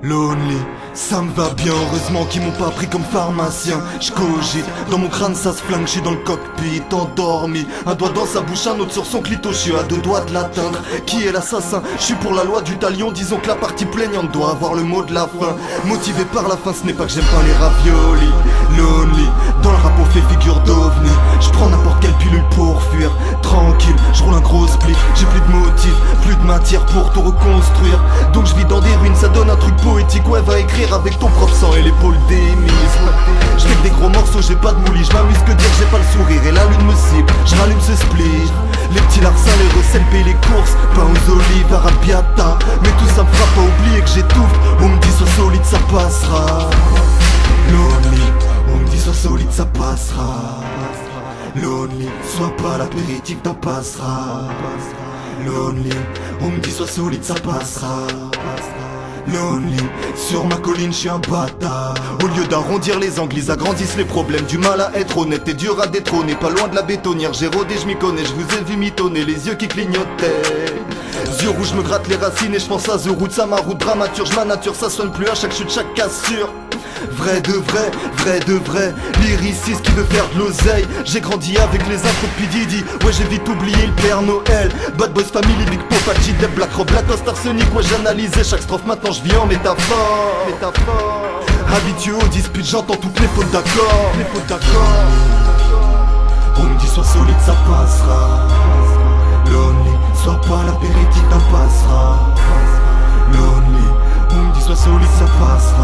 Lonely, ça me va bien, heureusement qu'ils m'ont pas pris comme pharmacien. J'cogite, dans mon crâne ça se flingue, j'suis dans le cockpit, endormi. Un doigt dans sa bouche, un autre sur son clito, j'suis à 2 doigts de l'atteindre. Qui est l'assassin? J'suis pour la loi du talion, disons que la partie plaignante doit avoir le mot de la fin. Motivé par la fin, ce n'est pas que j'aime pas les raviolis. Lonely, dans le rap on fait figure d'ovni. J'prends n'importe quelle pilule pour fuir, tranquille, j'roule un gros split. J'ai plus de motif, plus de matière pour tout reconstruire. Donc je vis dans des ruines, ça donne un truc poétique. Ouais, va écrire avec ton propre sang et l'épaule d'émisme. J'fais que des gros morceaux, j'ai pas de moulis. J'm'amuse que dire j'ai pas le sourire et la lune me cible. J'rallume ce split. Les petits larcins, les recettes, paye les courses. Pain aux olives, arabiata. Mais tout ça me fera pas oublier que j'étouffe. On me dit sois solide, ça passera. Lonely, on me dit sois solide, ça passera. Lonely, sois pas l'apéritif, t'en passeras. Lonely, on me dit sois solide, ça passera. Lonely, sur ma colline j'suis un bâtard. Au lieu d'arrondir les angles, ils agrandissent les problèmes. Du mal à être honnête et dur à détrôner. Pas loin de la bétonnière, j'ai rodé, j'm'y connais. J'vous ai vu mitonner, les yeux qui clignotaient. Yeux rouges me grattent les racines et j'pense à The Root. Ça ma route dramaturge, ma nature ça sonne plus à chaque chute, chaque cassure. Vrai de vrai, vrai de vrai, lyriciste qui veut faire de l'oseille. J'ai grandi avec les intros de P. Diddy. Ouais, j'ai vite oublié le Père Noël. Bad Boys Family, Big Pop, G-Dep, Black Rob, Lacoste, Arsenic. Ouais, j'analysais chaque strophe, maintenant je vis en métaphore. Habitué aux disputes, j'entends toutes les fautes d'accord. On me dit sois solide, ça passera. Lonely, sois pas l'apéritif, t'en passera. Lonely, on me dit sois solide, ça passera.